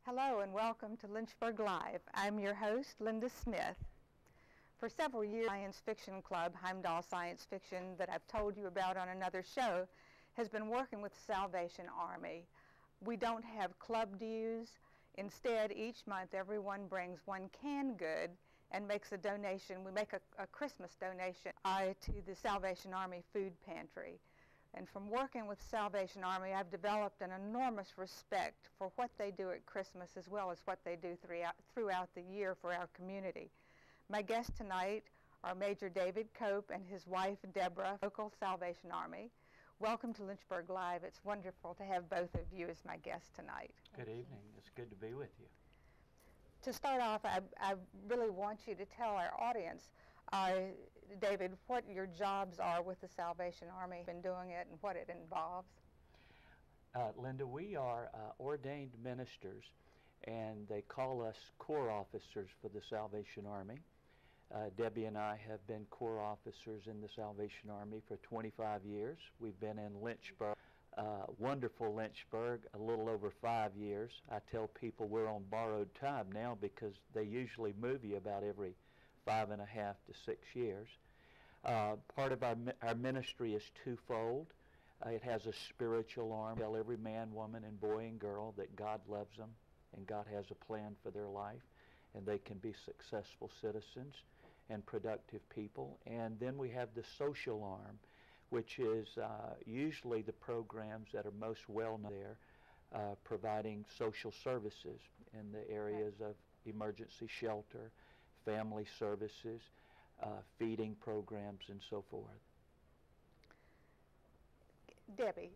Hello and welcome to Lynchburg Live. I'm your host, Linda Smith. For several years, Science Fiction Club, Heimdall Science Fiction, that I've told you about on another show, has been working with the Salvation Army. We don't have club dues. Instead, each month everyone brings one canned good and makes a donation. We make a Christmas donation to the Salvation Army food pantry. And from working with Salvation Army, I've developed an enormous respect for what they do at Christmas as well as what they do throughout the year for our community. My guests tonight are Major David Cope and his wife Deborah, local Salvation Army. Welcome to Lynchburg Live. It's wonderful to have both of you as my guests tonight. Good evening. It's good to be with you. To start off, I really want you to tell our audience, David, what your jobs are with the Salvation Army, been doing it, and what it involves. Linda, we are ordained ministers, and they call us Corps officers for the Salvation Army. Debbie and I have been Corps officers in the Salvation Army for 25 years. We've been in Lynchburg, wonderful Lynchburg, a little over 5 years. I tell people we're on borrowed time now because they usually move you about every 5.5 to 6 years. Part of our ministry is twofold. It has a spiritual arm. Tell every man, woman, and boy and girl that God loves them and God has a plan for their life and they can be successful citizens and productive people. And then we have the social arm, which is usually the programs that are most well known there, providing social services in the areas of emergency shelter, family services, feeding programs, and so forth. Debbie,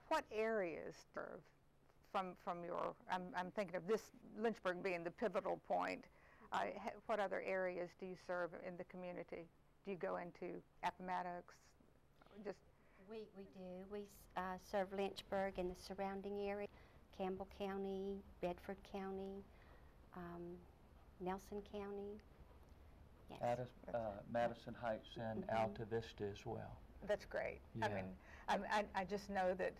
what areas serve from your, I'm thinking of this, Lynchburg being the pivotal point, what other areas do you serve in the community? Do you go into Appomattox? We do. We serve Lynchburg and the surrounding area, Campbell County, Bedford County, Nelson County. Yes. Madison Heights and Alta Vista as well. That's great. Yeah. I mean, I just know that,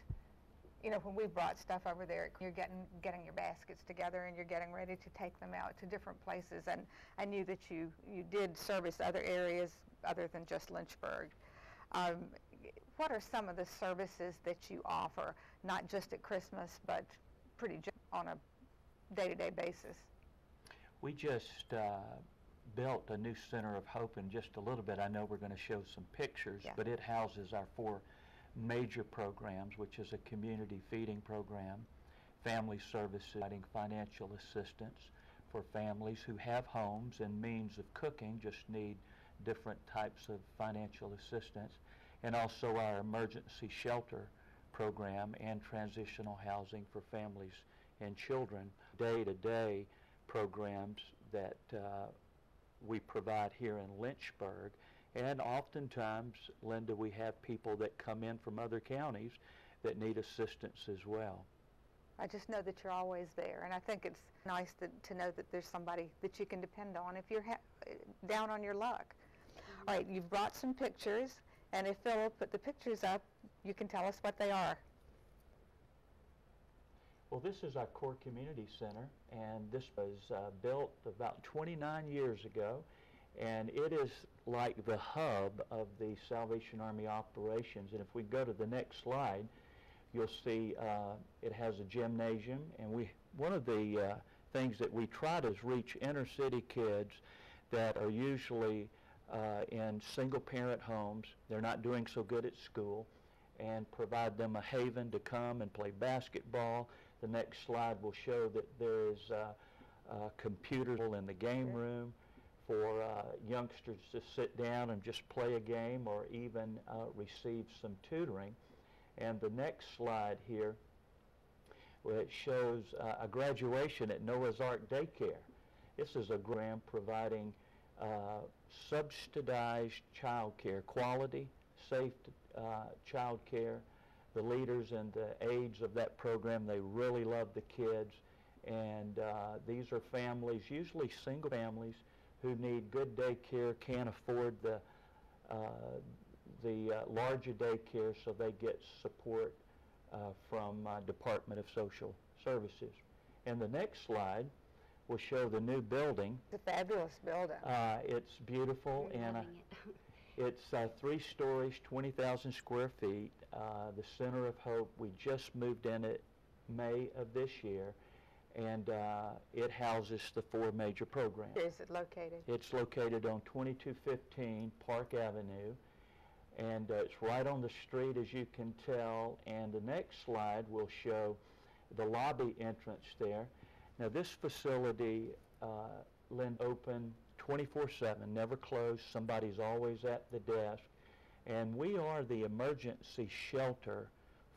you know, when we brought stuff over there, you're getting your baskets together and you're getting ready to take them out to different places. And I knew that you did service other areas other than just Lynchburg. What are some of the services that you offer, not just at Christmas, but pretty on a day-to-day basis? We just built a new Center of Hope in just a little bit. I know we're going to show some pictures, but it houses our 4 major programs, which is a community feeding program, family services, providing financial assistance for families who have homes and means of cooking, just need different types of financial assistance, and also our emergency shelter program and transitional housing for families and children. Day-to-day programs that we provide here in Lynchburg, and oftentimes, Linda, we have people that come in from other counties that need assistance as well. I just know that you're always there, and I think it's nice to know that there's somebody that you can depend on if you're down on your luck. All right, you've brought some pictures, and if Phil will put the pictures up, you can tell us what they are. Well, this is our Core Community Center, and this was built about 29 years ago, and it is like the hub of the Salvation Army operations. And if we go to the next slide, you'll see it has a gymnasium, and one of the things that we try to is reach inner city kids that are usually in single-parent homes. They're not doing so good at school, and provide them a haven to come and play basketball. The next slide will show that there is computers in the game room for youngsters to sit down and just play a game or even receive some tutoring. And the next slide here, where it shows a graduation at Noah's Ark Daycare. This is a program providing subsidized child care, quality, safe child care. The leaders and the aides of that program, they really love the kids, and these are families, usually single families, who need good daycare, can't afford the larger daycare, so they get support from Department of Social Services. And the next slide will show the new building. It's a fabulous building. It's beautiful, We're and loving it. it's 3 stories, 20,000 square feet. The Center of Hope, we just moved in it May of this year, and it houses the 4 major programs. Where is it located? It's located on 2215 Park Avenue, and it's right on the street, as you can tell. And the next slide will show the lobby entrance there. Now, this facility, open 24/7, never closed. Somebody's always at the desk, and we are the emergency shelter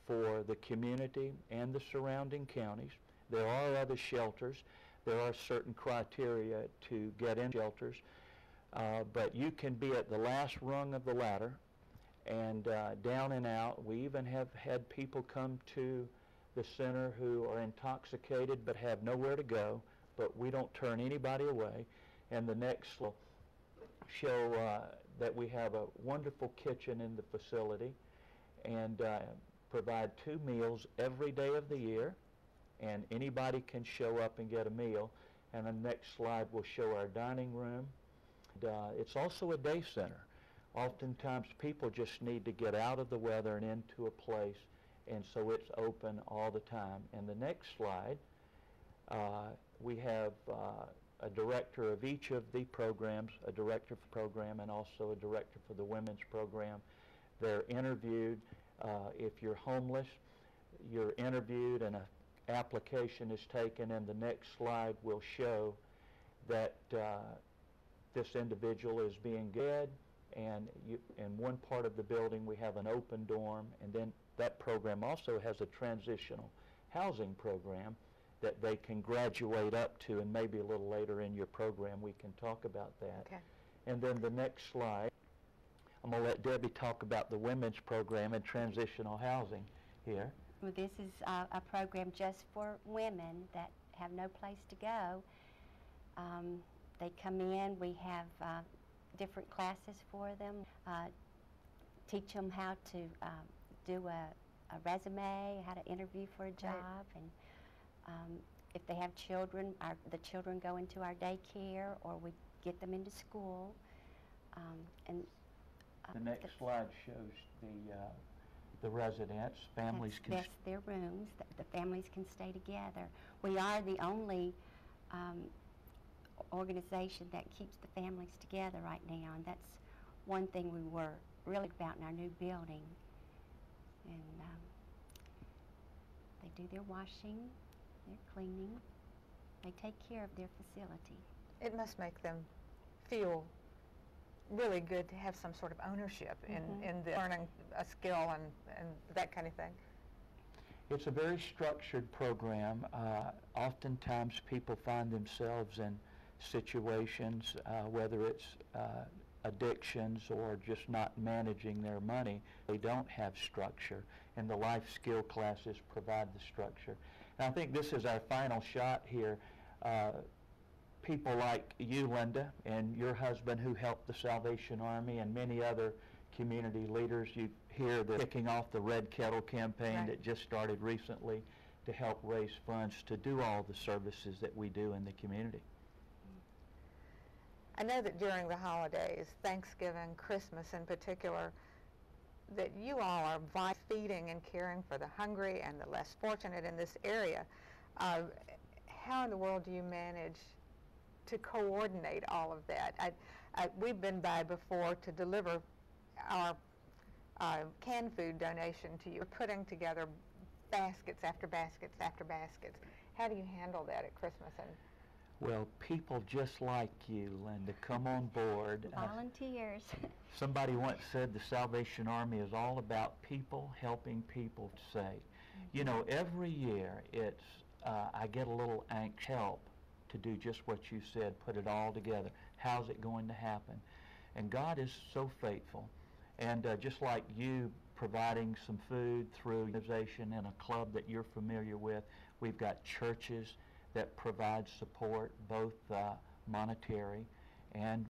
for the community and the surrounding counties. There are other shelters. There are certain criteria to get in shelters, but you can be at the last rung of the ladder and down and out. We even have had people come to the center who are intoxicated but have nowhere to go, but we don't turn anybody away. And the next will show that we have a wonderful kitchen in the facility, and provide 2 meals every day of the year, and anybody can show up and get a meal. And the next slide will show our dining room. It's also a day center. Oftentimes people just need to get out of the weather and into a place, and so it's open all the time. And the next slide, we have a director of each of the programs, a director for program and also a director for the women's program. They're interviewed. If you're homeless, you're interviewed and an application is taken, and the next slide will show that this individual is being good. And in one part of the building we have an open dorm, and then that program also has a transitional housing program that they can graduate up to, and maybe a little later in your program we can talk about that. Okay. And then the next slide, I'm going to let Debbie talk about the women's program and transitional housing here. Well, this is a program just for women that have no place to go. They come in, we have different classes for them, teach them how to do a resume, how to interview for a job, Right. and if they have children, the children go into our daycare, or we get them into school. The next slide shows the residents. Families can... That's their rooms. The families can stay together. We are the only organization that keeps the families together right now, and that's one thing we were really about in our new building. And they do their washing, their cleaning. They take care of their facility. It must make them feel really good to have some sort of ownership in the learning a skill and that kind of thing. It's a very structured program. Oftentimes people find themselves in situations, whether it's addictions or just not managing their money. They don't have structure, and the life skill classes provide the structure. And I think this is our final shot here. People like you, Linda, and your husband, who helped the Salvation Army, and many other community leaders. You hear they're kicking off the Red Kettle campaign Right. that just started recently to help raise funds to do all the services that we do in the community. I know that during the holidays, Thanksgiving, Christmas in particular, that you all are feeding and caring for the hungry and the less fortunate in this area. How in the world do you manage to coordinate all of that? We've been by before to deliver our canned food donation to you. We're putting together baskets after baskets after baskets. How do you handle that at Christmas? And Well, people just like you, Linda, come on board. Volunteers. Somebody once said the Salvation Army is all about people helping people save. You know, every year it's I get a little anxious help to do just what you said, put it all together. How's it going to happen? And God is so faithful. And just like you providing some food through an organization and a club that you're familiar with, we've got churches that provide support, both monetary and